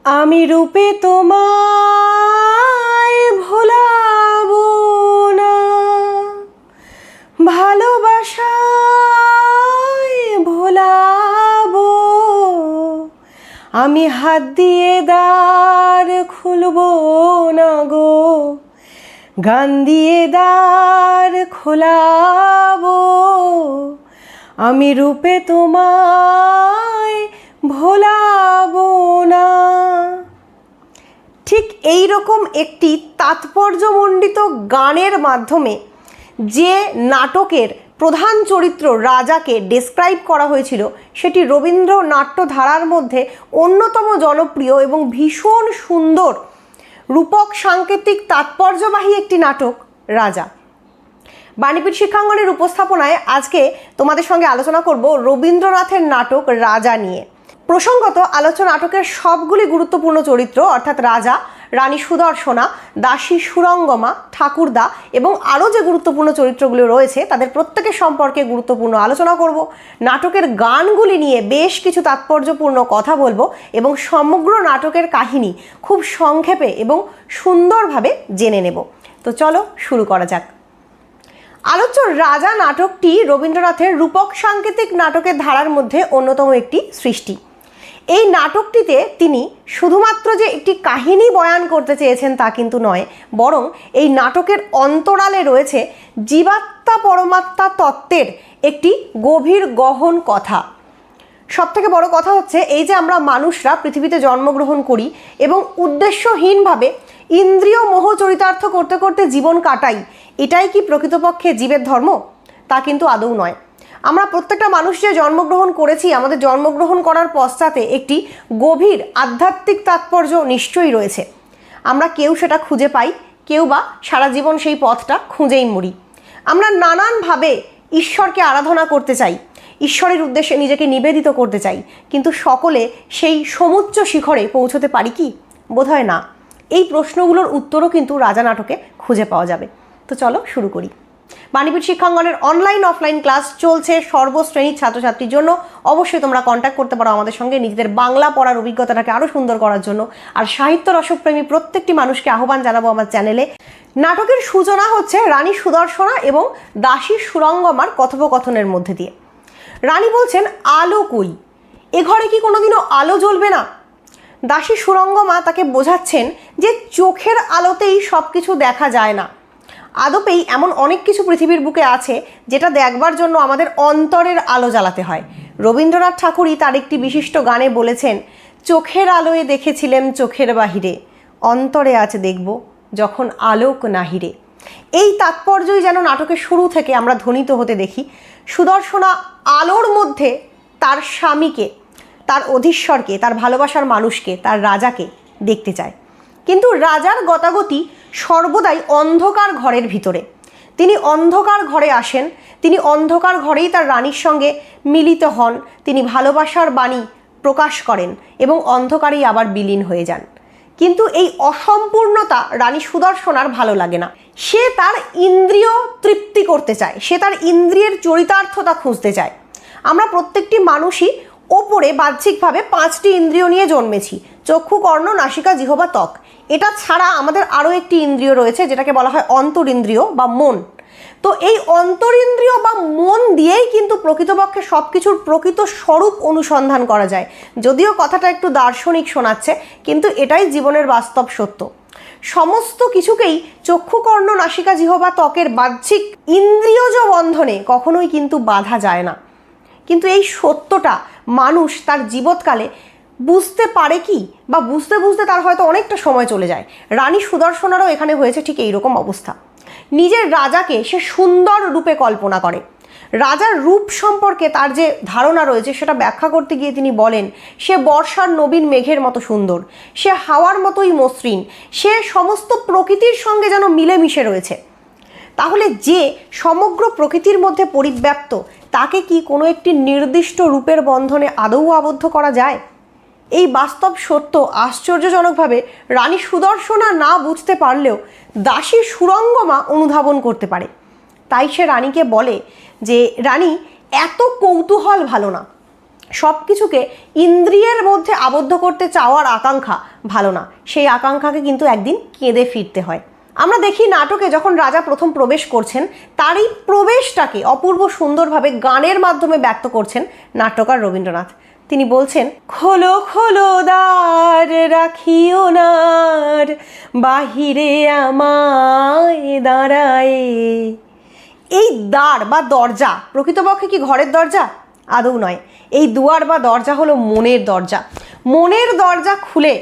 আমি রূপে তোমায় ভোলাবো না, ভালোবাসায় ভোলাবো। আমি হাত দিয়ে দ্বার খুলবো না গো, গান দিয়ে দ্বার খোলাবো। আমি রূপে তোমায় ভোলাবো না। ঠিক এই রকম একটি তাৎপর্যমণ্ডিত গানের মাধ্যমে যে নাটকের প্রধান চরিত্র রাজাকে ডেসক্রাইব করা হয়েছিল, সেটি রবীন্দ্র নাট্যধারার মধ্যে অন্যতম জনপ্রিয় এবং ভীষণ সুন্দর রূপক সাংকেতিক তাৎপর্যবাহী একটি নাটক রাজা। বাণীপীঠ শিক্ষাঙ্গনের উপস্থাপনায় আজকে তোমাদের সঙ্গে আলোচনা করব রবীন্দ্রনাথের নাটক রাজা নিয়ে। প্রসঙ্গত আলোচ্য নাটকের সবগুলি গুরুত্বপূর্ণ চরিত্র অর্থাৎ রাজা, রানী সুদর্শনা, দাসী সুরঙ্গমা, ঠাকুরদা এবং আরও যে গুরুত্বপূর্ণ চরিত্রগুলি রয়েছে তাদের প্রত্যেকের সম্পর্কে গুরুত্বপূর্ণ আলোচনা করব। নাটকের গানগুলি নিয়ে বেশ কিছু তাৎপর্যপূর্ণ কথা বলবো এবং সমগ্র নাটকের কাহিনী খুব সংক্ষেপে এবং সুন্দরভাবে জেনে নেব। তো চলো শুরু করা যাক। আলোচ্য রাজা নাটকটি রবীন্দ্রনাথের রূপক সাংকেতিক নাটকের ধারার মধ্যে অন্যতম একটি সৃষ্টি। এই নাটকটিতে তিনি শুধুমাত্র যে একটি কাহিনী বয়ান করতে চেয়েছেন তা কিন্তু নয়, বরং এই নাটকের অন্তরালে রয়েছে জীবাত্মা পরমাত্মা তত্ত্বের একটি গভীর গহন কথা। সবথেকে বড় কথা হচ্ছে এই যে আমরা মানুষরা পৃথিবীতে জন্মগ্রহণ করি এবং উদ্দেশ্যহীনভাবে ইন্দ্রিয় মোহ চরিতার্থ করতে করতে জীবন কাটাই, এটাই কি প্রকৃতপক্ষে জীবের ধর্ম? তা কিন্তু আদৌ নয়। আমরা প্রত্যেকটা মানুষ যে জন্মগ্রহণ করেছি, আমাদের জন্মগ্রহণ করার পশ্চাতে একটি গভীর আধ্যাত্মিক তাৎপর্য নিশ্চয়ই রয়েছে। আমরা কেউ সেটা খুঁজে পাই, কেউ বা সারা জীবন সেই পথটা খুঁজেই মরি। আমরা নানানভাবে ঈশ্বরকে আরাধনা করতে চাই, ঈশ্বরের উদ্দেশ্যে নিজেকে নিবেদিত করতে চাই, কিন্তু সকলে সেই সমুচ্চ শিখরে পৌঁছতে পারি কি? বোধহয় না। এই প্রশ্নগুলোর উত্তরও কিন্তু রাজা নাটকে খুঁজে পাওয়া যাবে। তো চলো শুরু করি। বাণীপীঠ শিক্ষাঙ্গনের অনলাইন অফলাইন ক্লাস চলছে সর্বশ্রেণীর ছাত্রছাত্রীর জন্য। অবশ্যই তোমরা কন্ট্যাক্ট করতে পারো আমাদের সঙ্গে নিজেদের বাংলা পড়ার অভিজ্ঞতাটাকে আরও সুন্দর করার জন্য। আর সাহিত্য রসপ্রেমী প্রত্যেকটি মানুষকে আহ্বান জানাবো আমার চ্যানেলে। নাটকের সূচনা হচ্ছে রানী সুদর্শনা এবং দাসী সুরঙ্গমার কথোপকথনের মধ্যে দিয়ে। রানী বলছেন, আলো কই? এ ঘরে কি কোনোদিনও আলো জ্বলবে না? দাসী সুরঙ্গমা তাকে বোঝাচ্ছেন যে চোখের আলোতেই সব কিছু দেখা যায় না। আদপেই এমন অনেক কিছু পৃথিবীর বুকে আছে যেটা দেখবার জন্য আমাদের অন্তরের আলো জ্বালাতে হয়। রবীন্দ্রনাথ ঠাকুরই তার একটি বিশিষ্ট গানে বলেছেন, চোখের আলোয় দেখেছিলেম চোখের বাহিরে, অন্তরে আছে দেখব যখন আলোক নাহিরে। এই তাৎপর্যই যেন নাটকের শুরু থেকে আমরা ধ্বনিত হতে দেখি। সুদর্শনা আলোর মধ্যে তার স্বামীকে, তার অধীশ্বরকে, তার ভালোবাসার মানুষকে, তার রাজাকে দেখতে চায়। কিন্তু রাজার গতাগতি সর্বদাই অন্ধকার ঘরের ভিতরে। তিনি অন্ধকার ঘরে আসেন, তিনি অন্ধকার ঘরেই তার রানীর সঙ্গে মিলিত হন, তিনি ভালোবাসার বাণী প্রকাশ করেন এবং অন্ধকারেই আবার বিলীন হয়ে যান। কিন্তু এই অসম্পূর্ণতা রানী সুদর্শনার ভালো লাগে না। সে তার ইন্দ্রিয় তৃপ্তি করতে চায়, সে তার ইন্দ্রিয়ের চরিতার্থতা খুঁজতে চায়। আমরা প্রত্যেকটি মানুষই ওপরে বাহ্যিকভাবে 5টি ইন্দ্রিয় নিয়ে জন্মেছি, চক্ষু, কর্ণ, নাসিকা, জিহ্বা, ত্বক। এটা ছাড়া আমাদের আরও একটি ইন্দ্রিয় রয়েছে যেটাকে বলা হয় অন্তরিন্দ্রিয় বা মন। তো এই অন্তরিন্দ্রিয় বা মন দিয়েই কিন্তু প্রকৃতপক্ষে সব কিছুর প্রকৃত স্বরূপ অনুসন্ধান করা যায়। যদিও কথাটা একটু দার্শনিক শোনাচ্ছে, কিন্তু এটাই জীবনের বাস্তব সত্য। সমস্ত কিছুকেই চক্ষু, কর্ণ, নাসিকা, জিহ্বা, ত্বকের বাহ্যিক ইন্দ্রিয়জ বন্ধনে কখনোই কিন্তু বাধা যায় না। কিন্তু এই সত্যটা মানুষ তার জীবৎকালে বুঝতে পারে কি, বা বুঝতে বুঝতে তার হয়তো অনেকটা সময় চলে যায়। রানী সুদর্শনারও এখানে হয়েছে ঠিক এইরকম অবস্থা। নিজের রাজাকে সে সুন্দর রূপে কল্পনা করে। রাজার রূপ সম্পর্কে তার যে ধারণা রয়েছে সেটা ব্যাখ্যা করতে গিয়ে তিনি বলেন, সে বর্ষার নবীন মেঘের মতো সুন্দর, সে হাওয়ার মতোই মসৃণ, সে সমস্ত প্রকৃতির সঙ্গে যেন মিলেমিশে রয়েছে। তাহলে যে সমগ্র প্রকৃতির মধ্যে পরিব্যাপ্ত, তাকে কি কোনো একটি নির্দিষ্ট রূপের বন্ধনে আদৌ আবদ্ধ করা যায়? এই বাস্তব সত্য আশ্চর্যজনকভাবে রানী সুদর্শনা না বুঝতে পারলেও দাসী সুরঙ্গমা অনুধাবন করতে পারে। তাই সে রানীকে বলে যে রানী, এত কৌতূহল ভালো না, সব কিছুকে ইন্দ্রিয়ের মধ্যে আবদ্ধ করতে চাওয়ার আকাঙ্ক্ষা ভালো না, সেই আকাঙ্ক্ষাকে কিন্তু একদিন কেঁদে ফিরতে হয়। আমরা দেখি নাটকে যখন রাজা প্রথম প্রবেশ করছেন, তার এই প্রবেশটাকে অপূর্ব সুন্দরভাবে গানের মাধ্যমে ব্যক্ত করছেন নাট্যকার রবীন্দ্রনাথ। তিনি বলছেন, খোলো খোলো দ্বার রাখিও নার, বাহিরে আমায় দাঁড়ায়। এই দ্বার বা দরজা প্রকৃতপক্ষে কি ঘরের দরজা? আদৌ নয়। এই দুয়ার বা দরজা হলো মনের দরজা। মনের দরজা খুলে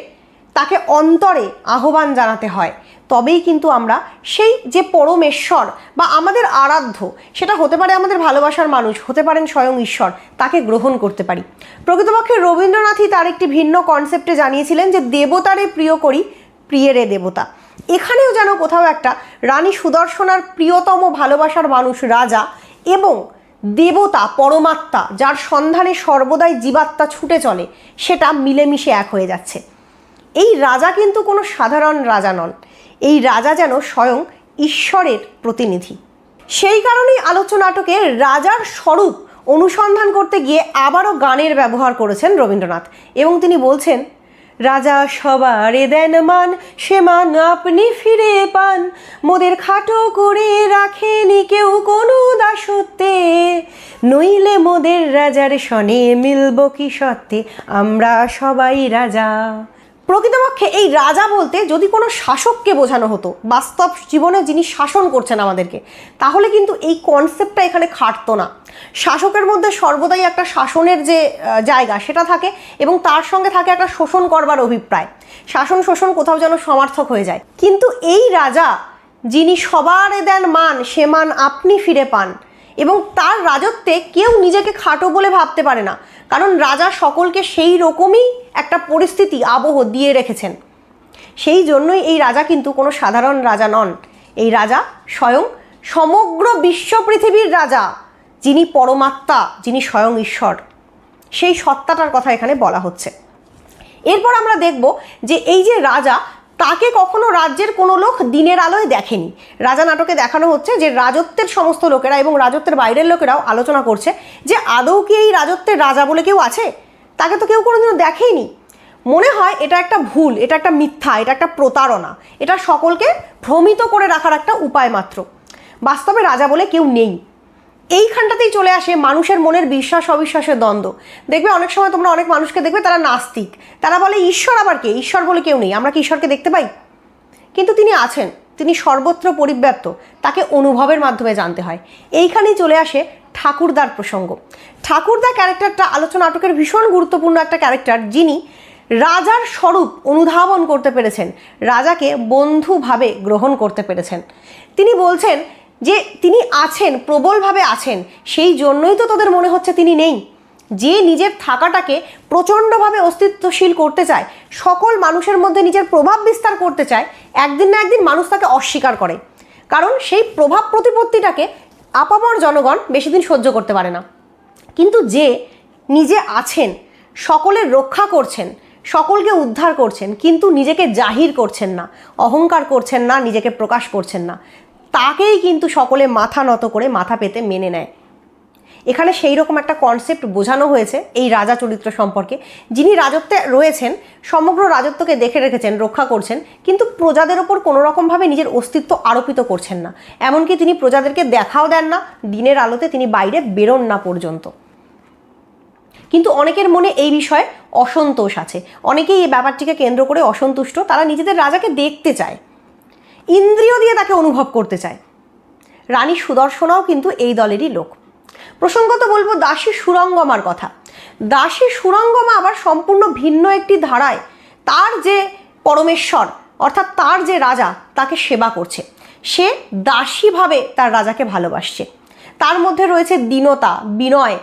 তাকে অন্তরে আহ্বান জানাতে হয়, তবেই কিন্তু আমরা সেই যে পরমেশ্বর বা আমাদের আরাধ্য, সেটা হতে পারে আমাদের ভালোবাসার মানুষ, হতে পারেন স্বয়ং ঈশ্বর, তাকে গ্রহণ করতে পারি। প্রকৃতপক্ষে রবীন্দ্রনাথই তার একটি ভিন্ন কনসেপ্টে জানিয়েছিলেন যে দেবতারে প্রিয় করি, প্রিয়েরে দেবতা। এখানেও যেন কোথাও একটা রানী সুদর্শনার প্রিয়তম ভালোবাসার মানুষ রাজা এবং দেবতা পরমাত্মা, যার সন্ধানে সর্বদাই জীবাত্মা ছুটে চলে, সেটা মিলেমিশে এক হয়ে যাচ্ছে। এই রাজা কিন্তু কোনো সাধারণ রাজা নন, এই রাজা যেন স্বয়ং ঈশ্বরের প্রতিনিধি। সেই কারণেই আলোচ্য নাটকে রাজার স্বরূপ অনুসন্ধান করতে গিয়ে আবারও গানের ব্যবহার করেছেন রবীন্দ্রনাথ, এবং তিনি বলছেন, রাজা সবারে দেন মান, সে মান আপনি ফিরে পান, মোদের খাটো করে রাখেনি কেউ কোনো দাসত্বে, নইলে মোদের রাজার সনে মিলব কি সত্ত্বে, আমরা সবাই রাজা। প্রকৃতপক্ষে এই রাজা বলতে যদি কোনো শাসককে বোঝানো হতো, বাস্তব জীবনে যিনি শাসন করছেন আমাদেরকে, তাহলে কিন্তু এই কনসেপ্টটা এখানে খাটতো না। শাসকের মধ্যে সর্বদাই একটা শাসনের যে জায়গা সেটা থাকে, এবং তার সঙ্গে থাকে একটা শোষণ করবার অভিপ্রায়। শাসন শোষণ কোথাও যেন সমার্থক হয়ে যায়। কিন্তু এই রাজা, যিনি সবারে দেন মান, সে মান আপনি ফিরে পান, এবং তার রাজত্বে কেউ নিজেকে খাটো বলে ভাবতে পারে না, কারণ রাজা সকলকে সেই রকমই একটা পরিস্থিতি আবহ দিয়ে রেখেছেন। সেই জন্যই এই রাজা কিন্তু কোনো সাধারণ রাজা নন, এই রাজা স্বয়ং সমগ্র বিশ্ব পৃথিবীর রাজা, যিনি পরমাত্মা, যিনি স্বয়ং ঈশ্বর, সেই সত্তাটার কথা এখানে বলা হচ্ছে। এরপর আমরা দেখব যে এই যে রাজা, তাকে কখনো রাজ্যের কোনো লোক দিনের আলোয় দেখেনি। রাজা নাটকে দেখানো হচ্ছে যে রাজত্বের সমস্ত লোকেরা এবং রাজত্বের বাইরের লোকেরাও আলোচনা করছে যে আদৌ কি এই রাজত্বের রাজা বলে কেউ আছে? তাকে তো কেউ কোনোদিনও দেখেইনি। মনে হয় এটা একটা ভুল, এটা একটা মিথ্যা, এটা একটা প্রতারণা, এটা সকলকে ভ্রমিত করে রাখার একটা উপায় মাত্র। বাস্তবে রাজা বলে কেউ নেই। এইখানটাতেই চলে আসে মানুষের মনের বিশ্বাস অবিশ্বাসের দ্বন্দ্ব। দেখবে অনেক সময় তোমরা অনেক মানুষকে দেখবে তারা নাস্তিক, তারা বলে ঈশ্বর আবার কে, ঈশ্বর বলে কেউ নেই, আমরা কি ঈশ্বরকে দেখতে পাই? কিন্তু তিনি আছেন, তিনি সর্বত্র পরিব্যাপ্ত, তাকে অনুভবের মাধ্যমে জানতে হয়। এইখানেই চলে আসে ঠাকুরদার প্রসঙ্গ। ঠাকুরদা ক্যারেক্টারটা আলোচনা নাটকের ভীষণ গুরুত্বপূর্ণ একটা ক্যারেক্টার, যিনি রাজার স্বরূপ অনুধাবন করতে পেরেছেন, রাজাকে বন্ধুভাবে গ্রহণ করতে পেরেছেন। তিনি বলছেন যে তিনি আছেন, প্রবলভাবে আছেন, সেই জন্যই তো তোদের মনে হচ্ছে তিনি নেই। যে নিজের থাকাটাকে প্রচণ্ডভাবে অস্তিত্বশীল করতে চায়, সকল মানুষের মধ্যে নিজের প্রভাব বিস্তার করতে চায়, একদিন না একদিন মানুষ তাকে অস্বীকার করে, কারণ সেই প্রভাব প্রতিপত্তিটাকে আপামর জনগণ বেশি দিন সহ্য করতে পারে না। কিন্তু যে নিজে আছেন, সকলের রক্ষা করছেন, সকলকে উদ্ধার করছেন, কিন্তু নিজেকে জাহির করছেন না, অহংকার করছেন না, নিজেকে প্রকাশ করছেন না, তাকেই কিন্তু সকলে মাথা নত করে মাথা পেতে মেনে নেয়। এখানে সেই রকম একটা কনসেপ্ট বোঝানো হয়েছে এই রাজা চরিত্র সম্পর্কে, যিনি রাজত্বে রয়েছেন, সমগ্র রাজত্বকে দেখে রেখেছেন, রক্ষা করছেন, কিন্তু প্রজাদের ওপর কোনো রকমভাবে নিজের অস্তিত্ব আরোপিত করছেন না। এমনকি তিনি প্রজাদেরকে দেখাও দেন না, দিনের আলোতে তিনি বাইরে বেরোন না পর্যন্ত। কিন্তু অনেকের মনে এই বিষয়ে অসন্তোষ আছে, অনেকেই এই ব্যাপারটিকে কেন্দ্র করে অসন্তুষ্ট। তারা নিজেদের রাজাকে দেখতে চায়, ইন্দ্রিয় দিয়ে তাকে অনুভব করতে চায়। রানী সুদর্শনাও কিন্তু এই দলেরই লোক। প্রসঙ্গত বলবো দাসী সুরঙ্গমার কথা। দাসী সুরঙ্গমা আবার সম্পূর্ণ ভিন্ন একটি ধারায় তার যে পরমেশ্বর, অর্থাৎ তার যে রাজা, তাকে সেবা করছে। সে দাসীভাবে তার রাজাকে ভালোবাসছে। তার মধ্যে রয়েছে দীনতা, বিনয়।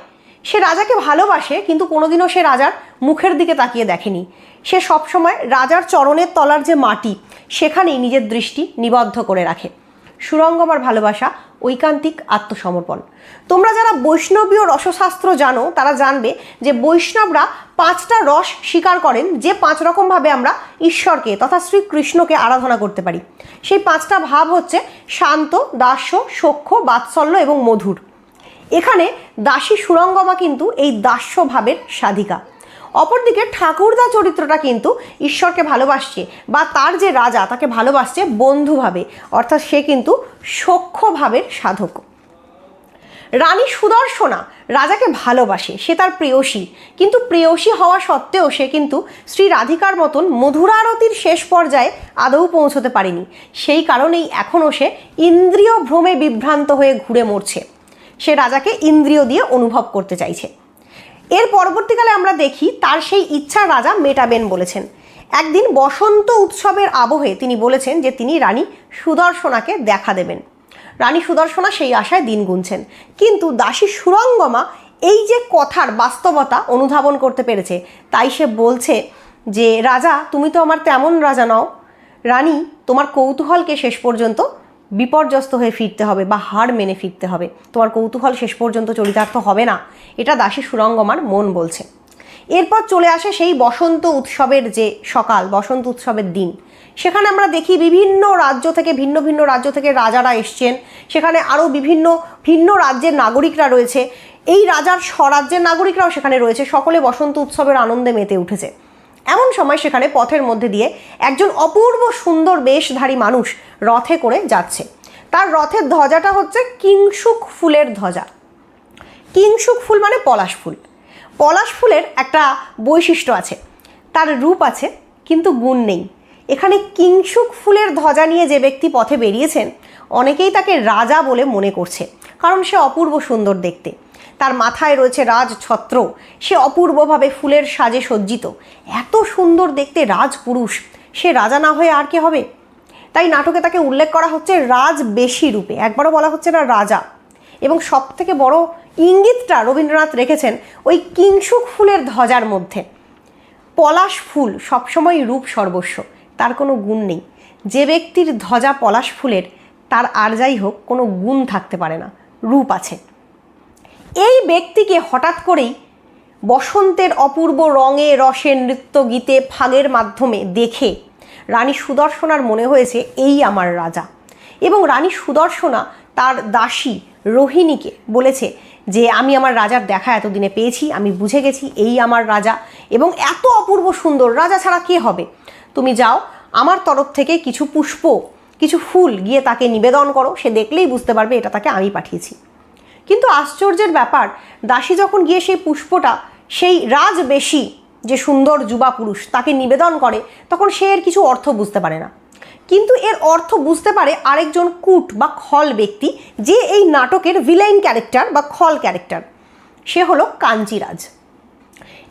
সে রাজাকে ভালোবাসে, কিন্তু কোনোদিনও সে রাজার মুখের দিকে তাকিয়ে দেখেনি। সে সবসময় রাজার চরণের তলার যে মাটি, সেখানেই নিজের দৃষ্টি নিবদ্ধ করে রাখে। সুরঙ্গমার ভালোবাসা ঐকান্তিক আত্মসমর্পণ। তোমরা যারা বৈষ্ণবীয় রসশাস্ত্র জানো, তারা জানবে যে বৈষ্ণবরা 5টা রস স্বীকার করেন, যে 5 রকমভাবে আমরা ঈশ্বরকে তথা শ্রীকৃষ্ণকে আরাধনা করতে পারি। সেই 5টা ভাব হচ্ছে শান্ত, দাস্য, সখ্য, বাৎসল্য এবং মধুর। এখানে দাসী সুরঙ্গমা কিন্তু এই দাস্যভাবের সাধিকা। অপরদিকে ঠাকুরদা চরিত্রটা কিন্তু ঈশ্বরকে ভালোবাসছে, বা তার যে রাজা তাকে ভালোবাসছে বন্ধুভাবে, অর্থাৎ সে কিন্তু সখ্যভাবের সাধক। রানী সুদর্শনা রাজাকে ভালোবাসে, সে তার প্রেয়সী, কিন্তু প্রেয়সী হওয়া সত্ত্বেও সে কিন্তু শ্রী রাধিকার মতন মধুরারতির শেষ পর্যায়ে আদৌ পৌঁছতে পারেনি। সেই কারণেই এখনও সে ইন্দ্রিয় ভ্রমে বিভ্রান্ত হয়ে ঘুরে মরছে। সে রাজাকে ইন্দ্রিয় দিয়ে অনুভব করতে চাইছে। এর পরবর্তীকালে আমরা দেখি তার সেই ইচ্ছা রাজা মেটাবেন বলেছেন। একদিন বসন্ত উৎসবের আবহে তিনি বলেছেন যে তিনি রানী সুদর্শনাকে দেখা দেবেন। রানী সুদর্শনা সেই আশায় দিন গুনছেন, কিন্তু দাসী সুরঙ্গমা এই যে কথার বাস্তবতা অনুধাবন করতে পেরেছে, তাই সে বলছে যে রাজা, তুমি তো আমার তেমন রাজা নও। রানী, তোমার কৌতূহলকে শেষ পর্যন্ত বিপর্যস্ত হয়ে ফিরতে হবে বা হার মেনে ফিরতে হবে, তোমার কৌতূহল শেষ পর্যন্ত চরিতার্থ হবে না, এটা দাসী সুরঙ্গমার মন বলছে। এরপর চলে আসে সেই বসন্ত উৎসবের যে সকাল, বসন্ত উৎসবের দিন। সেখানে আমরা দেখি বিভিন্ন রাজ্য থেকে, ভিন্ন ভিন্ন রাজ্য থেকে রাজারা এসছেন, সেখানে আরও বিভিন্ন ভিন্ন রাজ্যের নাগরিকরা রয়েছে, এই রাজার স্বরাজ্যের নাগরিকরাও সেখানে রয়েছে, সকলে বসন্ত উৎসবের আনন্দে মেতে উঠেছে। এমন সময় সেখানে পথের মধ্যে দিয়ে একজন অপূর্ব সুন্দর বেশধারী মানুষ রথে করে যাচ্ছে। তার রথের ধ্বজাটা হচ্ছে কিংশুক ফুলের ধ্বজা। কিংশুক ফুল মানে পলাশ ফুল। পলাশ ফুলের একটা বৈশিষ্ট্য আছে, তার রূপ আছে কিন্তু গুণ নেই। এখানে কিংশুক ফুলের ধ্বজা নিয়ে যে ব্যক্তি পথে বেরিয়েছেন, অনেকেই তাকে রাজা বলে মনে করছে, কারণ সে অপূর্ব সুন্দর দেখতে। তার মাথায় রয়েছে রাজছত্র, সে অপূর্বভাবে ফুলের সাজে সজ্জিত। এত সুন্দর দেখতে রাজপুরুষ, সে রাজা না হয়ে আর কে হবে? তাই নাটকে তাকে উল্লেখ করা হচ্ছে রাজবেশী রূপে, একবারও বলা হচ্ছে না রাজা। এবং সব থেকে বড় ইঙ্গিতটা রবীন্দ্রনাথ রেখেছেন ওই কিংশুক ফুলের ধ্বজার মধ্যে। পলাশ ফুল সবসময় রূপ সর্বস্ব, তার কোনো গুণ নেই। যে ব্যক্তির ধ্বজা পলাশ ফুলের, তার আর যাই হোক কোনো গুণ থাকতে পারে না, রূপ আছে। এই ব্যক্তিকে হঠাৎ করেই বসন্তের অপূর্ব রঙে রসে নৃত্য গীতে ফাগের মাধ্যমে দেখে রানী সুদর্শনার মনে হয়েছে এই আমার রাজা। এবং রানী সুদর্শনা তার দাসী রোহিণীকে বলেছে যে আমি আমার রাজার দেখা এতদিনে পেয়েছি, আমি বুঝে গেছি এই আমার রাজা, এবং এত অপূর্ব সুন্দর রাজা ছাড়া কে হবে? তুমি যাও, আমার তরফ থেকে কিছু পুষ্প, কিছু ফুল গিয়ে তাকে নিবেদন করো, সে দেখলেই বুঝতে পারবে এটা তাকে আমি পাঠিয়েছি। কিন্তু আশ্চর্যের ব্যাপার, দাসী যখন গিয়ে সেই পুষ্পটা সেই রাজবেশী যে সুন্দর যুবা পুরুষ তাকে নিবেদন করে, তখন সে এর কিছু অর্থ বুঝতে পারে না। কিন্তু এর অর্থ বুঝতে পারে আরেকজন কূট বা খল ব্যক্তি, যে এই নাটকের ভিলেইন ক্যারেক্টার বা খল ক্যারেক্টার, সে হলো কাঞ্চিরাজ।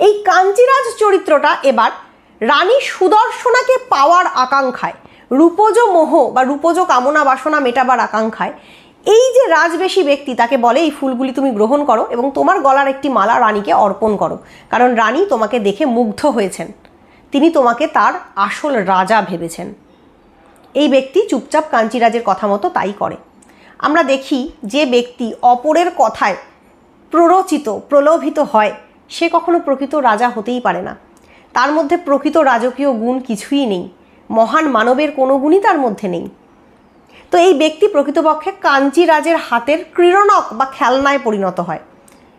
এই কাঞ্চিরাজ চরিত্রটা এবার রানী সুদর্শনাকে পাওয়ার আকাঙ্ক্ষায়, রূপজ মোহ বা রূপজ কামনা বাসনা মেটাবার আকাঙ্ক্ষায় এই যে রাজবেশী ব্যক্তি তাকে বলে এই ফুলগুলি তুমি গ্রহণ করো এবং তোমার গলার একটি মালা রানীকে অর্পণ করো, কারণ রানী তোমাকে দেখে মুগ্ধ হয়েছেন, তিনি তোমাকে তার আসল রাজা ভেবেছেন। এই ব্যক্তি চুপচাপ কাঞ্চিরাজের কথা মতো তাই করে। আমরা দেখি যে ব্যক্তি অপরের কথায় প্ররোচিত প্রলোভিত হয়, সে কখনো প্রকৃত রাজা হতেই পারে না। তার মধ্যে প্রকৃত রাজকীয় গুণ কিছুই নেই, মহান মানবের কোনো গুণই তার মধ্যে নেই। তো এই ব্যক্তি প্রকৃতপক্ষে কাঞ্চিরাজের হাতের ক্রীড়নক বা খেলনায় পরিণত হয়,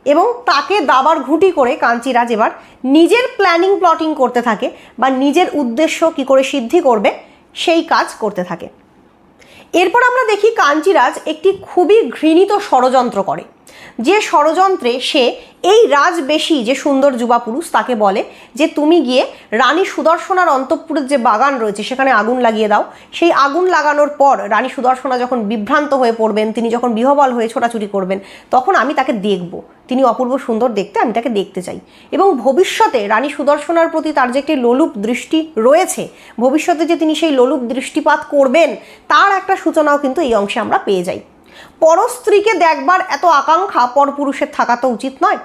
এবং তাকে দাবার ঘুঁটি করে কাঞ্চিরাজ এবার নিজের প্ল্যানিং প্লটিং করতে থাকে, বা নিজের উদ্দেশ্য কী করে সিদ্ধি করবে সেই কাজ করতে থাকে। এরপর আমরা দেখি কাঞ্চিরাজ একটি খুবই ঘৃণিত ষড়যন্ত্র করে, যে ষড়যন্ত্রে সে এই রাজবেশী যে সুন্দর যুবা পুরুষ তাকে বলে যে তুমি গিয়ে রানী সুদর্শনার অন্তঃপুরের যে বাগান রয়েছে সেখানে আগুন লাগিয়ে দাও। সেই আগুন লাগানোর পর রানী সুদর্শনা যখন বিভ্রান্ত হয়ে পড়বেন, তিনি যখন বিহ্বল হয়ে ছোটাছুটি করবেন, তখন আমি তাকে দেখব, তিনি অপূর্ব সুন্দর দেখতে, আমি তাকে দেখতে চাই। এবং ভবিষ্যতে রানী সুদর্শনার প্রতি তার যে একটি লোলুপ দৃষ্টি রয়েছে, ভবিষ্যতে যে তিনি সেই লোলুপ দৃষ্টিপাত করবেন, তার একটা সূচনাও কিন্তু এই অংশে আমরা পেয়ে যাই। পরস্ত্রীকে দেখবার এত আকাঙ্ক্ষা পরপুরুষের থাকা তো উচিত নয়,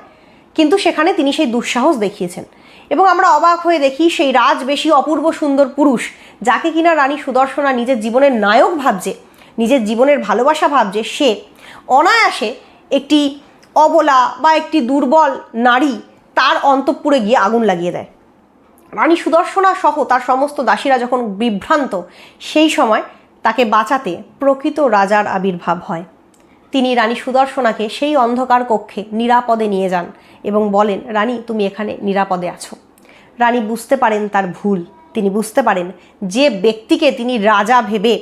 কিন্তু সেখানে তিনি সেই দুঃসাহস দেখিয়েছেন। এবং আমরা অবাক হয়ে দেখি সেই রাজবেশী অপূর্ব সুন্দর পুরুষ, যাকে কিনা রানী সুদর্শনা নিজের জীবনের নায়ক ভাবছে, নিজের জীবনের ভালোবাসা ভাবছে, সে অনায়াসে একটি অবলা বা একটি দুর্বল নারী তার অন্তঃপুরে গিয়ে আগুন লাগিয়ে দেয়। রানী সুদর্শনা সহ তার সমস্ত দাসীরা যখন বিভ্রান্ত, সেই সময় তাকে বাঁচাতে প্রকৃত রাজার আবির্ভাব হয়। তিনি রানী সুদর্শনাকে সেই অন্ধকার কক্ষে নিরাপদে নিয়ে যান এবং বলেন, রানী তুমি এখানে নিরাপদে আছো। রানী বুঝতে পারেন তার ভুল। তিনি বুঝতে পারেন যে ব্যক্তিকে তিনি রাজা ভেবে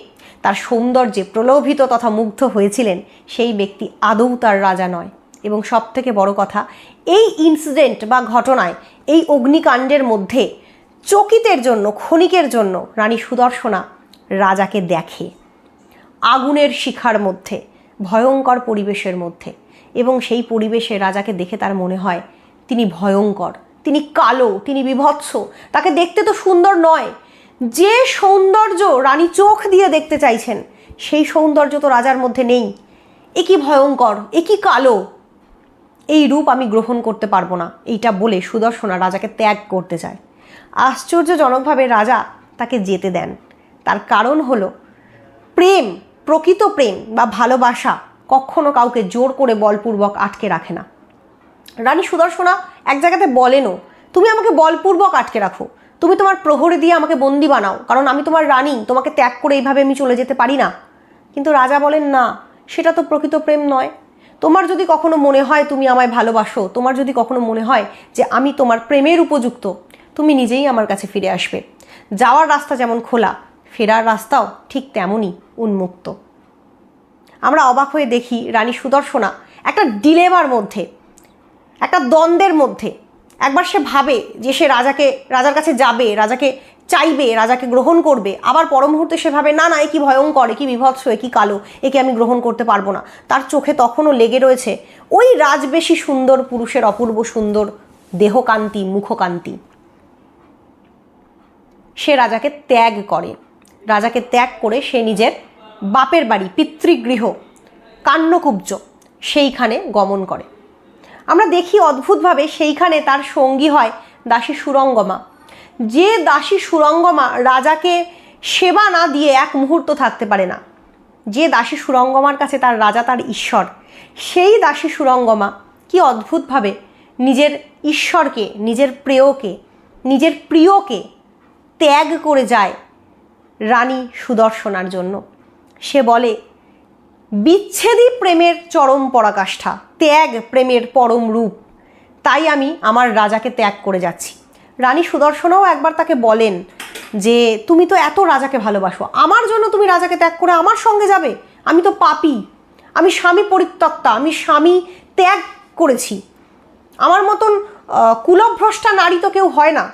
তার সৌন্দর্যে প্রলোভিত তথা মুগ্ধ হয়েছিলেন সেই ব্যক্তি আদৌ তার রাজা নয়। এবং সবথেকে বড় কথা, এই ইনসিডেন্ট বা ঘটনায়, এই অগ্নিকাণ্ডের মধ্যে চকিতের জন্য, ক্ষণিকের জন্য রানী সুদর্শনা রাজাকে দেখে আগুনের শিখার মধ্যে, ভয়ঙ্কর পরিবেশের মধ্যে। এবং সেই পরিবেশে রাজাকে দেখে তার মনে হয় তিনি ভয়ঙ্কর, তিনি কালো, তিনি বীভৎস, তাকে দেখতে তো সুন্দর নয়। যে সৌন্দর্য রানী চোখ দিয়ে দেখতে চাইছেন সেই সৌন্দর্য তো রাজার মধ্যে নেই। এ কি ভয়ঙ্কর, এ কি কালো, এই রূপ আমি গ্রহণ করতে পারবো না, এইটা বলে সুদর্শনা রাজাকে ত্যাগ করতে চায়। আশ্চর্যজনকভাবে রাজা তাকে যেতে দেন। তার কারণ হলো প্রেম, প্রকৃত প্রেম বা ভালোবাসা কখনো কাউকে জোর করে বলপূর্বক আটকে রাখে না। রানী সুদর্শনা এক জায়গাতে বলেনও, তুমি আমাকে বলপূর্বক আটকে রাখো, তুমি তোমার প্রহরী দিয়ে আমাকে বন্দি বানাও, কারণ আমি তোমার রানী, তোমাকে ত্যাগ করে এইভাবে আমি চলে যেতে পারি না। কিন্তু রাজা বলেন, না, সেটা তো প্রকৃত প্রেম নয়। তোমার যদি কখনো মনে হয় তুমি আমায় ভালোবাসো, তোমার যদি কখনো মনে হয় যে আমি তোমার প্রেমের উপযুক্ত, তুমি নিজেই আমার কাছে ফিরে আসবে। যাওয়ার রাস্তা যেমন খোলা, ফেরার রাস্তাও ঠিক তেমনই উন্মুক্ত। আমরা অবাক হয়ে দেখি রানী সুদর্শনা একটা ডিলেমার মধ্যে, একটা দ্বন্দ্বের মধ্যে। একবার সে ভাবে যে সে রাজার কাছে যাবে, রাজাকে চাইবে, রাজাকে গ্রহণ করবে। আবার পর মুহূর্তে সে ভাবে, না না, এ কি ভয়ঙ্কর, এ কি বীভৎস, এ কি কালো, একে আমি গ্রহণ করতে পারবো না। তার চোখে তখনও লেগে রয়েছে ওই রাজবেশী সুন্দর পুরুষের অপূর্ব সুন্দর দেহকান্তি, মুখকান্তি। সে রাজাকে ত্যাগ করে। রাজাকে ত্যাগ করে সে নিজের বাপের বাড়ি, পিতৃগৃহ কান্নকুব্জ, সেইখানে গমন করে। আমরা দেখি অদ্ভুতভাবে সেইখানে তার সঙ্গী হয় দাসী সুরঙ্গমা। যে দাসী সুরঙ্গমা রাজাকে সেবা না দিয়ে এক মুহূর্ত থাকতে পারে না, যে দাসী সুরঙ্গমার কাছে তার রাজা তার ঈশ্বর, সেই দাসী সুরঙ্গমা কি অদ্ভুতভাবে নিজের ঈশ্বরকে, নিজের প্রেয়কে, নিজের প্রিয়কে ত্যাগ করে যায় রানী সুদর্শনার জন্য। সে বলে, বিচ্ছেদই প্রেমের চরম পরাকাষ্ঠা, ত্যাগ প্রেমের পরম রূপ, তাই আমি আমার রাজাকে ত্যাগ করে যাচ্ছি। রানী সুদর্শনাও একবার তাকে বলেন যে তুমি তো এত রাজাকে ভালোবাসো, আমার জন্য তুমি রাজাকে ত্যাগ করে আমার সঙ্গে যাবে? আমি তো পাপী, আমি স্বামী পরিত্যক্তা, আমি স্বামী ত্যাগ করেছি, আমার মতন কুলভ্রষ্টা নারী তো কেউ হয় না,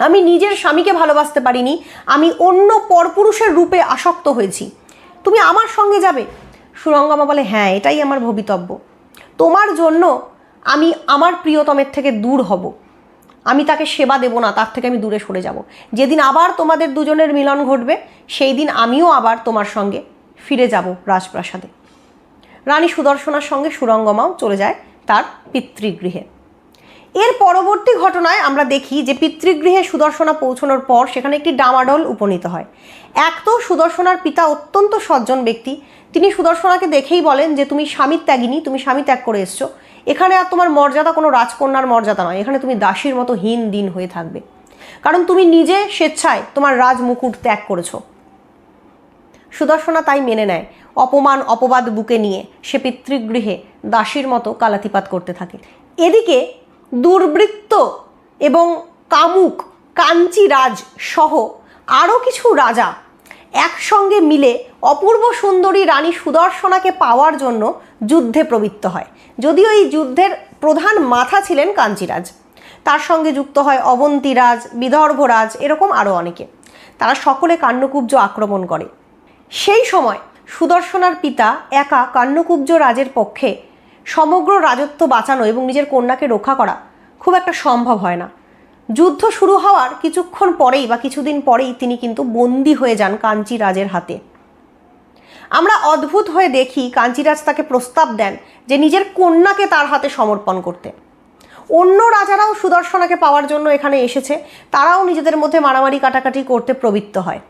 আমি নিজের স্বামীকে ভালোবাসতে পারিনি, আমি অন্য পরপুরুষের রূপে আসক্ত হয়েছি, তুমি আমার সঙ্গে যাবে? সুরঙ্গমা বলে, হ্যাঁ, এটাই আমার ভবিতব্য, তোমার জন্য আমি আমার প্রিয়তমের থেকে দূর হব, আমি তাকে সেবা দেব না, তার থেকে আমি দূরে সরে যাব। যেদিন আবার তোমাদের দুজনের মিলন ঘটবে সেই দিন আমিও আবার তোমার সঙ্গে ফিরে যাব রাজপ্রাসাদে। রানী সুদর্শনার সঙ্গে সুরঙ্গমাও চলে যায় তার পিতৃগৃহে। এর পরবর্তী ঘটনায় আমরা দেখি যে পিতৃগৃহে সুদর্শনা পৌঁছানোর পর সেখানে একটি ডামাডোল উপনীত হয়। এক তো সুদর্শনার পিতা অত্যন্ত সজ্জন ব্যক্তি, তিনি সুদর্শনাকে দেখেই বলেন যে তুমি স্বামী ত্যাগিনী, তুমি স্বামী ত্যাগ করে এসছো, এখানে আর তোমার মর্যাদা কোনো রাজকন্যার মর্যাদা নয়, এখানে তুমি দাসীর মতো হীন দিন হয়ে থাকবে, কারণ তুমি নিজে স্বেচ্ছায় তোমার রাজমুকুট ত্যাগ করেছো। সুদর্শনা তাই মেনে নেয়। অপমান অপবাদ বুকে নিয়ে সে পিতৃগৃহে দাসীর মতো কালাতিপাত করতে থাকে। এদিকে দুর্বৃত্ত এবং কামুক কাঞ্চিরাজ সহ আরও কিছু রাজা একসঙ্গে মিলে অপূর্ব সুন্দরী রানী সুদর্শনাকে পাওয়ার জন্য যুদ্ধে প্রবৃত্ত হয়। যদিও এই যুদ্ধের প্রধান মাথা ছিলেন কাঞ্চিরাজ, তার সঙ্গে যুক্ত হয় অবন্তীরাজ, বিদর্ভরাজ, এরকম আরও অনেকে। তারা সকলে কান্নকুব্জ আক্রমণ করে। সেই সময় সুদর্শনার পিতা একা কান্নকুব্জ রাজের পক্ষে সমগ্র রাজত্ব বাঁচানো এবং নিজের কন্যাকে রক্ষা করা খুব একটা সম্ভব হয় না। যুদ্ধ শুরু হওয়ার কিছুক্ষণ পরেই বা কিছুদিন পরেই তিনি কিন্তু বন্দী হয়ে যান কাঞ্চিরাজের হাতে। আমরা অদ্ভুত হয়ে দেখি কাঞ্চিরাজ তাকে প্রস্তাব দেন যে নিজের কন্যাকে তার হাতে সমর্পণ করতে। অন্য রাজারাও সুদর্শনাকে পাওয়ার জন্য এখানে এসেছে, তারাও নিজেদের মধ্যে মারামারি কাটাকাটি করতে প্রবৃত্ত হয়।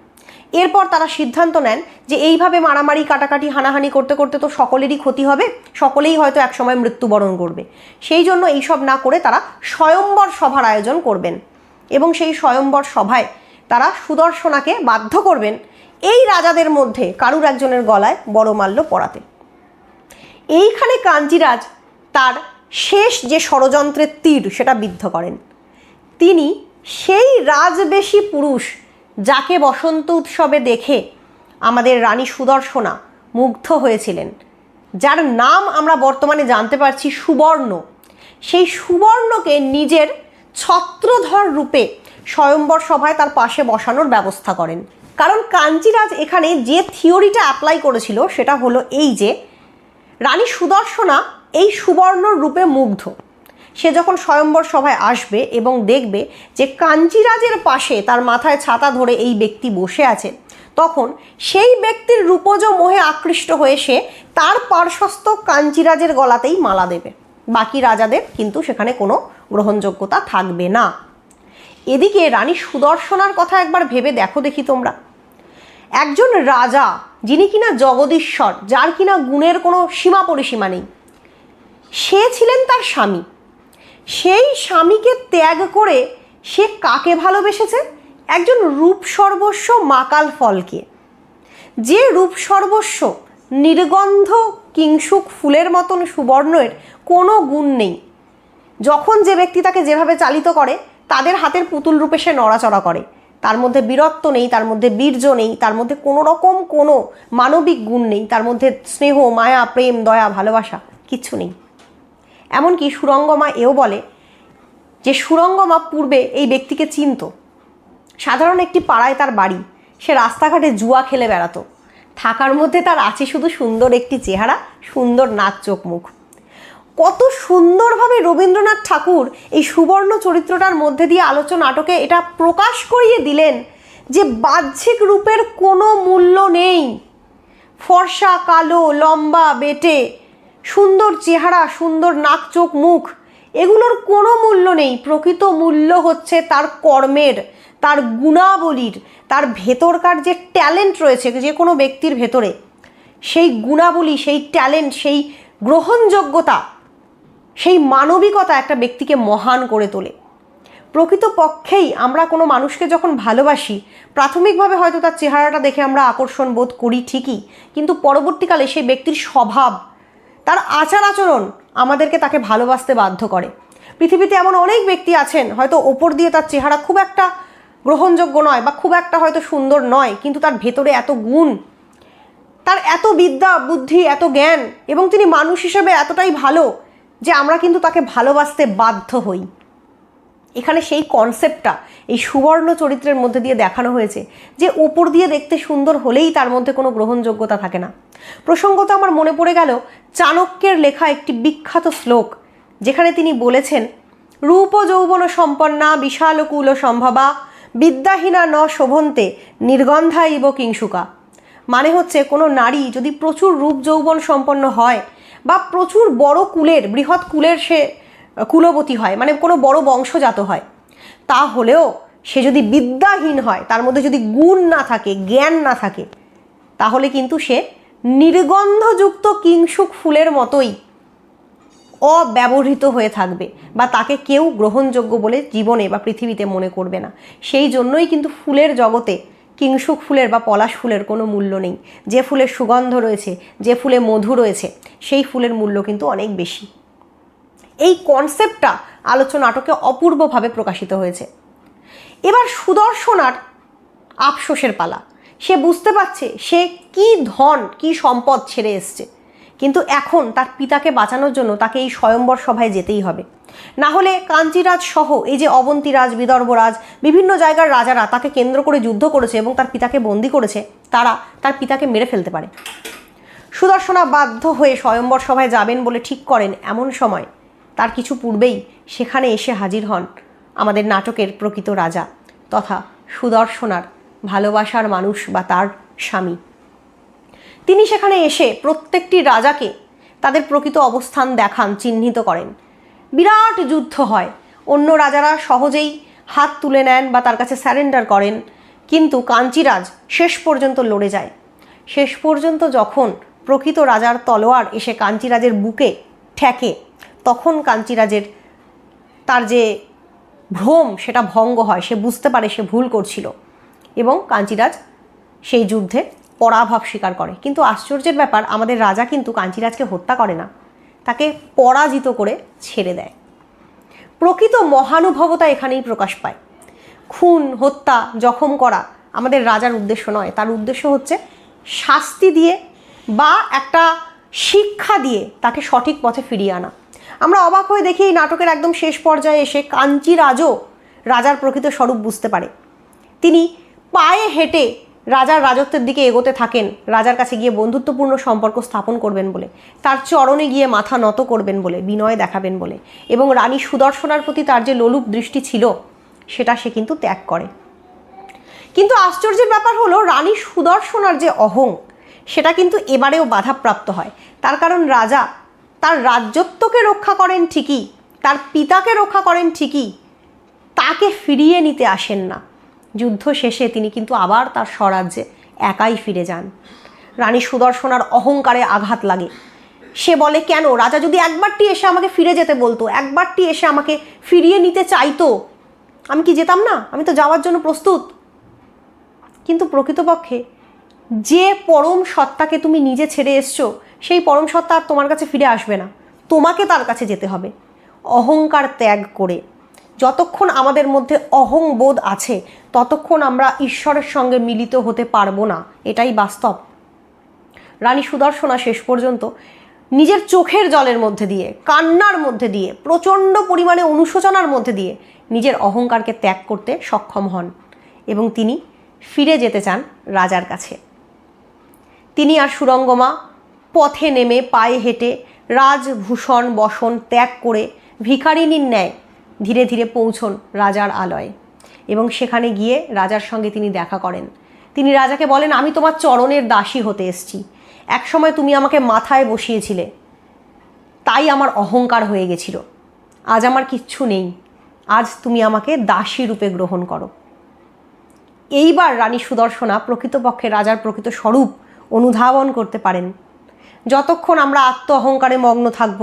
এরপর তারা সিদ্ধান্ত নেন যে এইভাবে মারামারি কাটাকাটি হানাহানি করতে করতে তো সকলেরই ক্ষতি হবে, সকলেই হয়তো একসময় মৃত্যুবরণ করবে। সেই জন্য এইসব না করে তারা স্বয়ম্বর সভার আয়োজন করবেন এবং সেই স্বয়ম্বর সভায় তারা সুদর্শনাকে বাধ্য করবেন এই রাজাদের মধ্যে কারুর একজনের গলায় বড়মাল্য পরাতে। এইখানে কাঞ্চিরাজ তার শেষ যে ষড়যন্ত্রের তীর সেটা বিদ্ধ করেন। তিনি সেই রাজবেশী পুরুষ যাকে বসন্ত উৎসবে দেখে আমাদের রানী সুদর্শনা মুগ্ধ হয়েছিলেন, যার নাম আমরা বর্তমানে জানতে পারছি সুবর্ণ, সেই সুবর্ণকে নিজের ছত্রধর রূপে স্বয়ম্বর সভায় তার পাশে বসানোর ব্যবস্থা করেন। কারণ কাঞ্চিরাজ এখানে যে থিওরিটা অ্যাপ্লাই করেছিল সেটা হলো এই যে রানী সুদর্শনা এই সুবর্ণর রূপে মুগ্ধ। সে যখন স্বয়ম্বর সভায় আসবে এবং দেখবে যে কাঞ্চিরাজের পাশে তার মাথায় ছাতা ধরে এই ব্যক্তি বসে আছে, তখন সেই ব্যক্তির রূপজ মোহে আকৃষ্ট হয়ে সে তার পার্শ্বস্থ কাঞ্চিরাজের গলাতেই মালা দেবে। বাকি রাজাদের কিন্তু সেখানে কোনো গ্রহণযোগ্যতা থাকবে না। এদিকে রানী সুদর্শনার কথা একবার ভেবে দেখো দেখি তোমরা, একজন রাজা যিনি কিনা জগদীশ্বর, যার কিনা গুণের কোনো সীমা পরিসীমা নেই, সে ছিলেন তার স্বামী। সেই স্বামীকে ত্যাগ করে সে কাকে ভালোবেসেছে? একজন রূপ সর্বস্ব মাকাল ফলকে। যে রূপ সর্বস্ব নির্গন্ধ কিংসুক ফুলের মতন সুবর্ণের কোনো গুণ নেই। যখন যে ব্যক্তি তাকে যেভাবে চালিত করে, তাদের হাতের পুতুল রূপে সে নড়াচড়া করে, তার মধ্যে বীরত্ব নেই, তার মধ্যে বীর্য নেই, তার মধ্যে কোনো রকম কোনো মানবিক গুণ নেই, তার মধ্যে স্নেহ, মায়া, প্রেম, দয়া, ভালোবাসা কিচ্ছু নেই। এমনকি সুরঙ্গমা এও বলে যে সুরঙ্গমা পূর্বে এই ব্যক্তিকে চিনত। সাধারণ একটি পাড়ায় তার বাড়ি, সে রাস্তাঘাটে জুয়া খেলে বেড়াতো, থাকার মধ্যে তার আছে শুধু সুন্দর একটি চেহারা, সুন্দর নাক, চোখ, মুখ। কত সুন্দরভাবে রবীন্দ্রনাথ ঠাকুর এই সুবর্ণ চরিত্রটার মধ্যে দিয়ে আলোচ্য নাটকে এটা প্রকাশ করিয়ে দিলেন যে বাহ্যিক রূপের কোনো মূল্য নেই। ফর্সা, কালো, লম্বা, বেটে, সুন্দর চেহারা, সুন্দর নাক, চোখ, মুখ, এগুলোর কোনো মূল্য নেই। প্রকৃত মূল্য হচ্ছে তার কর্মের, তার গুণাবলীর, তার ভেতরকার যে ট্যালেন্ট রয়েছে যে কোনো ব্যক্তির ভেতরে, সেই গুণাবলী, সেই ট্যালেন্ট, সেই গ্রহণযোগ্যতা, সেই মানবিকতা একটা ব্যক্তিকে মহান করে তোলে। প্রকৃতপক্ষেই আমরা কোনো মানুষকে যখন ভালোবাসি, প্রাথমিকভাবে হয়তো তার চেহারাটা দেখে আমরা আকর্ষণ বোধ করি ঠিকই, কিন্তু পরবর্তীকালে সেই ব্যক্তির স্বভাব, তার আচার আচরণ আমাদেরকে তাকে ভালোবাসতে বাধ্য করে। পৃথিবীতে এমন অনেক ব্যক্তি আছেন হয়তো ওপর দিয়ে তার চেহারা খুব একটা গ্রহণযোগ্য নয় বা খুব একটা হয়তো সুন্দর নয়, কিন্তু তার ভেতরে এত গুণ, তার এত বিদ্যা, বুদ্ধি, এত জ্ঞান, এবং তিনি মানুষ হিসেবে এতটাই ভালো যে আমরা কিন্তু তাকে ভালোবাসতে বাধ্য হই। এখানে সেই কনসেপ্টটা এই সুবর্ণ চরিত্রের মধ্যে দিয়ে দেখানো হয়েছে যে ওপর দিয়ে দেখতে সুন্দর হলেই তার মধ্যে কোনো গ্রহণযোগ্যতা থাকে না। প্রসঙ্গত আমার মনে পড়ে গেল চাণক্যের লেখা একটি বিখ্যাত শ্লোক, যেখানে তিনি বলেছেন, রূপ যৌবন সম্পন্না বিশালকুল সম্ভবা বিদ্যাহীনা ন শোভন্তে নির্গন্ধা ইব কিংসুকা। মানে হচ্ছে কোনো নারী যদি প্রচুর রূপ যৌবন সম্পন্ন হয় বা প্রচুর বড় কুলের, বৃহৎ কুলের সে কুলবতী হয়, মানে কোনো বড় বংশজাত হয়, তাহলেও সে যদি বিদ্যাহীন হয়, তার মধ্যে যদি গুণ না থাকে, জ্ঞান না থাকে, তাহলে কিন্তু সে নির্গন্ধযুক্ত কিংসুক ফুলের মতোই অব্যবহৃত হয়ে থাকবে, বা তাকে কেউ গ্রহণযোগ্য বলে জীবনে বা পৃথিবীতে মনে করবে না। সেই জন্যই কিন্তু ফুলের জগতে কিংসুক ফুলের বা পলাশ ফুলের কোনো মূল্য নেই। যে ফুলের সুগন্ধ রয়েছে, যে ফুলে মধু রয়েছে, সেই ফুলের মূল্য কিন্তু অনেক বেশি। এই কনসেপ্টটা আলোচ্য নাটকে অপূর্বভাবে প্রকাশিত হয়েছে। এবার সুদর্শনার আফসোসের পালা। সে বুঝতে পারছে সে কি ধন, কি সম্পদ ছেড়ে এসছে, কিন্তু এখন তার পিতাকে বাঁচানোর জন্য তাকে এই স্বয়ম্বর সভায় যেতেই হবে। না হলে কাঞ্চিরাজ সহ এই যে অবন্তীরাজ, বিদর্ভরাজ, বিভিন্ন জায়গার রাজারা তাকে কেন্দ্র করে যুদ্ধ করেছে এবং তার পিতাকে বন্দী করেছে, তারা তার পিতাকে মেরে ফেলতে পারে। সুদর্শনা বাধ্য হয়ে স্বয়ম্বর সভায় যাবেন বলে ঠিক করেন। এমন সময় তার কিছু পূর্বেই সেখানে এসে হাজির হন আমাদের নাটকের প্রকৃত রাজা তথা সুদর্শনার ভালোবাসার মানুষ বা তার স্বামী। তিনি সেখানে এসে প্রত্যেকটি রাজাকে তাদের প্রকৃত অবস্থান দেখান, চিহ্নিত করেন। বিরাট যুদ্ধ হয়, অন্য রাজারা সহজেই হাত তুলে নেন বা তার কাছে স্যারেন্ডার করেন, কিন্তু কাঞ্চিরাজ শেষ পর্যন্ত লড়ে যায়। শেষ পর্যন্ত যখন প্রকৃত রাজার তলোয়ার এসে কাঞ্চিরাজের বুকে ঠেকে, তখন কাঞ্চিরাজের তার যে ভ্রম সেটা ভঙ্গ হয়, সে বুঝতে পারে সে ভুল করছিল এবং কাঞ্চিরাজ সেই যুদ্ধে পরাভব স্বীকার করে। কিন্তু আশ্চর্যের ব্যাপার, আমাদের রাজা কিন্তু কাঞ্চিরাজকে হত্যা করে না, তাকে পরাজিত করে ছেড়ে দেয়। প্রকৃত মহানুভবতা এখানেই প্রকাশ পায়। খুন, হত্যা, জখম করা আমাদের রাজার উদ্দেশ্য নয়। তার উদ্দেশ্য হচ্ছে শাস্তি দিয়ে বা একটা শিক্ষা দিয়ে তাকে সঠিক পথে ফিরিয়ে আনা। আমরা অবাক হয়ে দেখি এই নাটকের একদম শেষ পর্যায়ে এসে কাঞ্চিরাজও রাজার প্রকৃত স্বরূপ বুঝতে পারে। তিনি পায়ে হেঁটে রাজার রাজত্বের দিকে এগোতে থাকেন, রাজার কাছে গিয়ে বন্ধুত্বপূর্ণ সম্পর্ক স্থাপন করবেন বলে, তার চরণে গিয়ে মাথা নত করবেন বলে, বিনয় দেখাবেন বলে, এবং রানী সুদর্শনার প্রতি তার যে লোলুপ দৃষ্টি ছিল সেটা সে কিন্তু ত্যাগ করে। কিন্তু আশ্চর্যের ব্যাপার হলো, রানী সুদর্শনার যে অহং সেটা কিন্তু এবারেও বাধাপ্রাপ্ত হয়। তার কারণ রাজা তার রাজ্যত্বকে রক্ষা করেন ঠিকই, তার পিতাকে রক্ষা করেন ঠিকই, তাকে ফিরিয়ে নিতে আসেন না। যুদ্ধ শেষে তিনি কিন্তু আবার তার স্বরাজ্যে একাই ফিরে যান। রানী সুদর্শনার অহংকারে আঘাত লাগে। সে বলে, কেন রাজা যদি একবারটি এসে আমাকে ফিরে যেতে বলতো, একবারটি এসে আমাকে ফিরিয়ে নিতে চাইতো, আমি কি যেতাম না? আমি তো যাওয়ার জন্য প্রস্তুত। কিন্তু প্রকৃতপক্ষে যে পরম সত্তাকে তুমি নিজে ছেড়ে এসছো, সেই পরম সত্তা আর তোমার কাছে ফিরে আসবে না, তোমাকে তার কাছে যেতে হবে। অহংকার ত্যাগ করে যতক্ষণ আমাদের মধ্যে অহংবোধ আছে ততক্ষণ আমরা ঈশ্বরের সঙ্গে মিলিত হতে পারবো না, এটাই বাস্তব। রানী সুদর্শনা শেষ পর্যন্ত নিজের চোখের জলের মধ্যে দিয়ে, কান্নার মধ্যে দিয়ে, প্রচণ্ড পরিমাণে অনুশোচনার মধ্যে দিয়ে নিজের অহংকারকে ত্যাগ করতে সক্ষম হন এবং তিনি ফিরে যেতে চান রাজার কাছে। তিনি আর সুরঙ্গমা পথে নেমে পায়ে হেঁটে রাজভূষণ বসন ত্যাগ করে ভিখারিনীর ন্যায় ধীরে ধীরে পৌঁছন রাজার আলয়ে এবং সেখানে গিয়ে রাজার সঙ্গে তিনি দেখা করেন। তিনি রাজাকে বলেন, আমি তোমার চরণের দাসী হতে এসেছি। একসময় তুমি আমাকে মাথায় বসিয়েছিলে, তাই আমার অহংকার হয়ে গেছিল। আজ আমার কিচ্ছু নেই, আজ তুমি আমাকে দাসী রূপে গ্রহণ করো। এইবার রানী সুদর্শনা প্রকৃতপক্ষে রাজার প্রকৃত স্বরূপ অনুধাবন করতে পারেন। যতক্ষণ আমরা আত্ম অহংকারে মগ্ন থাকব,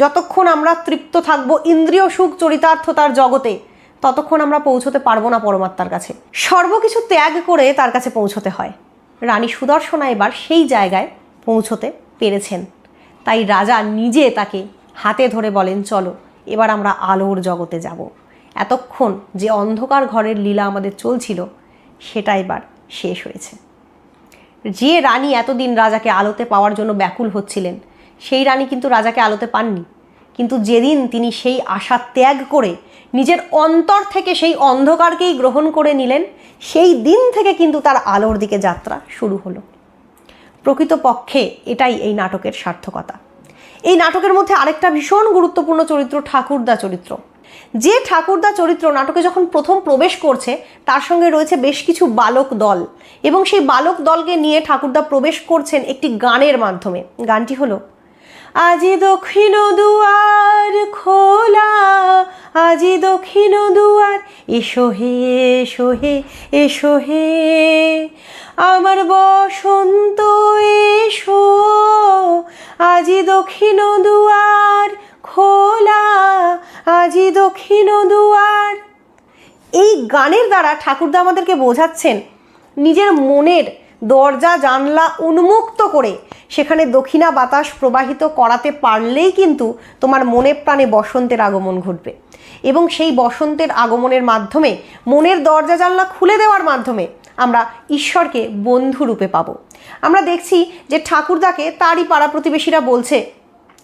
যতক্ষণ আমরা তৃপ্ত থাকব ইন্দ্রিয় সুখ চরিতার্থতার জগতে, ততক্ষণ আমরা পৌঁছতে পারবো না পরমাত্মার কাছে। সর্বকিছু ত্যাগ করে তার কাছে পৌঁছতে হয়। রানী সুদর্শনা এবার সেই জায়গায় পৌঁছতে পেরেছেন। তাই রাজা নিজে তাকে হাতে ধরে বলেন, চলো এবার আমরা আলোর জগতে যাব। এতক্ষণ যে অন্ধকার ঘরের লীলা আমাদের চলছিল সেটা এবার শেষ হয়েছে। যে রানী এতদিন রাজাকে আলোতে পাওয়ার জন্য ব্যাকুল হচ্ছিলেন, সেই রানী কিন্তু রাজাকে আলোতে পাননি। কিন্তু যেদিন তিনি সেই আশা ত্যাগ করে নিজের অন্তর থেকে সেই অন্ধকারকেই গ্রহণ করে নিলেন, সেই দিন থেকে কিন্তু তার আলোর দিকে যাত্রা শুরু হলো। প্রকৃতপক্ষে এটাই এই নাটকের সার্থকতা। এই নাটকের মধ্যে আরেকটা ভীষণ গুরুত্বপূর্ণ চরিত্র ঠাকুরদা চরিত্র। যে ঠাকুরদা চরিত্র নাটকে যখন প্রথম প্রবেশ করছে তার সঙ্গে রয়েছে বেশ কিছু বালক দল এবং সেই বালক দলকে নিয়ে ঠাকুরদা প্রবেশ করছেন একটি গানের মাধ্যমে। গানটি হলো, আজি দক্ষিণ দুয়ার খোলা, আজি দক্ষিণ দুয়ার, এসো হে এসো হে এসো হে আমার বসন্ত এসো, আজি দক্ষিণ দুয়ার খোলা, আজি দক্ষিণ দুয়ার। এই গানের দ্বারা ঠাকুরদা আমাদেরকে বোঝাচ্ছেন নিজের মনের দরজা জানলা উন্মুক্ত করে সেখানে দক্ষিণা বাতাস প্রবাহিত করাতে পারলেই কিন্তু তোমার মনে প্রাণে বসন্তের আগমন ঘটবে এবং সেই বসন্তের আগমনের মাধ্যমে, মনের দরজা জানলা খুলে দেওয়ার মাধ্যমে আমরা ঈশ্বরকে বন্ধুরূপে পাবো। আমরা দেখছি যে ঠাকুরদাকে তারই পাড়া প্রতিবেশীরা বলছে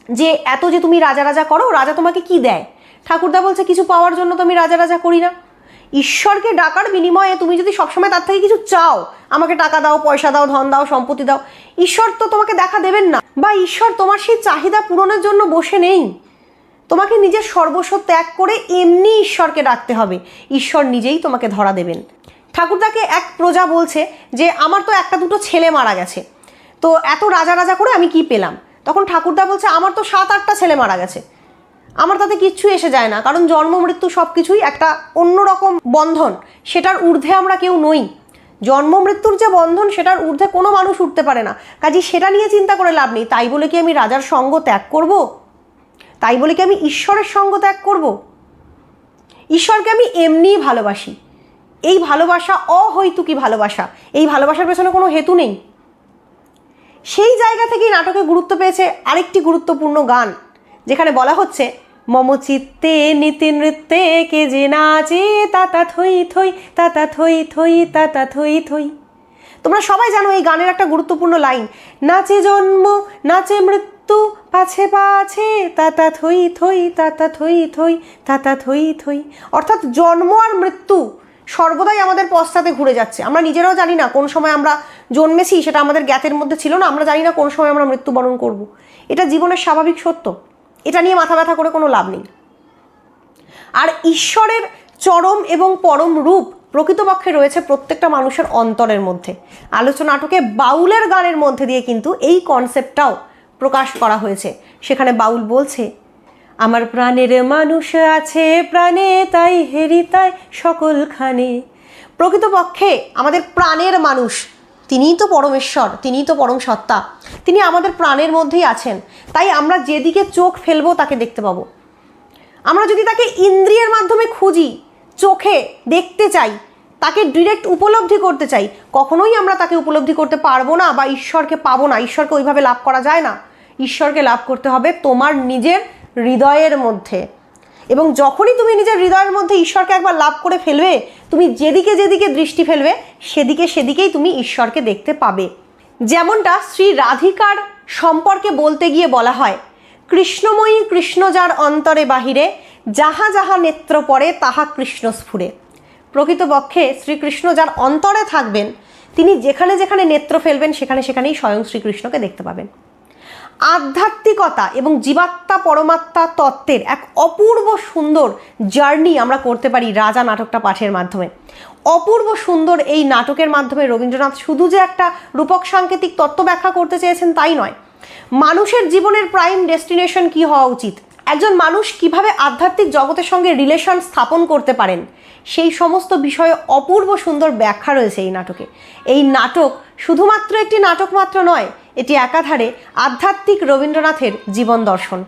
যে এত যে তুমি রাজা রাজা করো, রাজা তোমাকে কি দেয়? ঠাকুরদা বলছে, কিছু পাওয়ার জন্য তো আমি রাজা রাজা করি না। ঈশ্বরকে ডাকার বিনিময়ে তুমি যদি সবসময় তার থেকে কিছু চাও, আমাকে টাকা দাও, পয়সা দাও, ধন দাও, সম্পত্তি দাও, ঈশ্বর তো তোমাকে দেখা দেবেন না, বা ঈশ্বর তোমার সেই চাহিদা পূরণের জন্য বসে নেই। তোমাকে নিজের সর্বস্ব ত্যাগ করে এমনি ঈশ্বরকে ডাকতে হবে, ঈশ্বর নিজেই তোমাকে ধরা দেবেন। ঠাকুরদাকে এক প্রজা বলছে যে আমার তো একটা দুটো ছেলে মারা গেছে, তো এত রাজা রাজা করে আমি কি পেলাম? তখন ঠাকুরদা বলছে, আমার তো 7-8টা ছেলে মারা গেছে, আমার তাতে কিচ্ছু এসে যায় না, কারণ জন্ম মৃত্যু সব কিছুই একটা অন্যরকম বন্ধন, সেটার ঊর্ধ্বে আমরা কেউ নই। জন্ম মৃত্যুর যে বন্ধন সেটার ঊর্ধ্বে কোনো মানুষ উঠতে পারে না, কাজে সেটা নিয়ে চিন্তা করে লাভ নেই। তাই বলে কি আমি রাজার সঙ্গ ত্যাগ করব? তাই বলে কি আমি ঈশ্বরের সঙ্গ ত্যাগ করব? ঈশ্বরকে আমি এমনিই ভালোবাসি। এই ভালোবাসা অহৈতুকী ভালোবাসা, এই ভালোবাসার পেছনে কোনো হেতু নেই। সেই জায়গা থেকেই নাটকে গুরুত্ব পেয়েছে আরেকটি গুরুত্বপূর্ণ গান, যেখানে বলা হচ্ছে মম চিত্তে নীতি নৃত্যে কে যে নাচে তাতা থই থই তাতা থই থই তাতা থই থই। তোমরা সবাই জানো এই গানের একটা গুরুত্বপূর্ণ লাইন, নাচে জন্ম নাচে মৃত্যু পাছে পাছে তাতা থই থই তাতা থই থই তাতা থই থই। অর্থাৎ জন্ম আর মৃত্যু সর্বদাই আমাদের পশ্চাতে ঘুরে যাচ্ছে। আমরা নিজেরাও জানি না কোন সময় আমরা জন্মেছি, সেটা আমাদের জ্ঞাতের মধ্যে ছিল না। আমরা জানি না কোন সময় আমরা মৃত্যুবরণ করব। এটা জীবনের স্বাভাবিক সত্য, এটা নিয়ে মাথা ব্যথা করে কোনো লাভ নেই। আর ঈশ্বরের চরম এবং পরম রূপ প্রকৃতপক্ষে রয়েছে প্রত্যেকটা মানুষের অন্তরের মধ্যে। আলোচনা নাটকে বাউলের গানের মধ্যে দিয়ে কিন্তু এই কনসেপ্টটাও প্রকাশ করা হয়েছে। সেখানে বাউল বলছে, আমার প্রাণের মানুষ আছে প্রাণে তাই হেরি তাই সকলখানে। প্রকৃতপক্ষে আমাদের প্রাণের মানুষ তিনিই তো পরমেশ্বর, তিনিই তো পরম সত্তা, তিনি আমাদের প্রাণের মধ্যেই আছেন। তাই আমরা যেদিকে চোখ ফেলবো তাকে দেখতে পাবো। আমরা যদি তাকে ইন্দ্রিয়ের মাধ্যমে খুঁজি, চোখে দেখতে চাই, তাকে ডিরেক্ট উপলব্ধি করতে চাই, কখনোই আমরা তাকে উপলব্ধি করতে পারবো না বা ঈশ্বরকে পাবো না। ঈশ্বরকে ওইভাবে লাভ করা যায় না। ঈশ্বরকে লাভ করতে হবে তোমার নিজের হৃদয়ের মধ্যে। এবং যখনই তুমি নিজের হৃদয়ের মধ্যে ঈশ্বরকে একবার লাভ করে ফেলবে, তুমি যেদিকে যেদিকে দৃষ্টি ফেলবে সেদিকেই তুমি ঈশ্বরকে দেখতে পাবে। যেমনটা শ্রী রাধিকার সম্পর্কে বলতে গিয়ে বলা হয়, কৃষ্ণময়ী কৃষ্ণ যার অন্তরে বাহিরে, যাহা যাহা নেত্র পড়ে তাহা কৃষ্ণ স্ফুরে। প্রকৃতপক্ষে শ্রীকৃষ্ণ যার অন্তরে থাকবেন, তিনি যেখানে যেখানে নেত্র ফেলবেন সেখানেই স্বয়ং শ্রীকৃষ্ণকে দেখতে পাবেন। আধ্যাত্মিকতা এবং জীবাত্মা পরমাত্মা তত্ত্বের এক অপূর্ব সুন্দর জার্নি আমরা করতে পারি রাজা নাটকটা পাঠের মাধ্যমে। অপূর্ব সুন্দর এই নাটকের মাধ্যমে রবীন্দ্রনাথ শুধু যে একটা রূপক সাংকেতিক তত্ত্ব ব্যাখ্যা করতে চেয়েছেন তাই নয়, মানুষের জীবনের প্রাইম ডেস্টিনেশন কি হওয়া উচিত, একজন মানুষ কিভাবে আধ্যাত্মিক জগতের সঙ্গে রিলেশন স্থাপন করতে পারেন, সেই সমস্ত বিষয়ে অপূর্ব সুন্দর ব্যাখ্যা রয়েছে এই নাটকে। এই নাটক শুধুমাত্র একটি নাটক মাত্র নয়, এটি একাধারে আধ্যাত্মিক রবীন্দ্রনাথের জীবন দর্শন।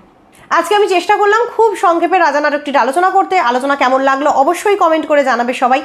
আজকে আমি চেষ্টা করলাম খুব সংক্ষেপে রাজা নাটকটির আলোচনা করতে। আলোচনা কেমন লাগলো অবশ্যই কমেন্ট করে জানাবে সবাই।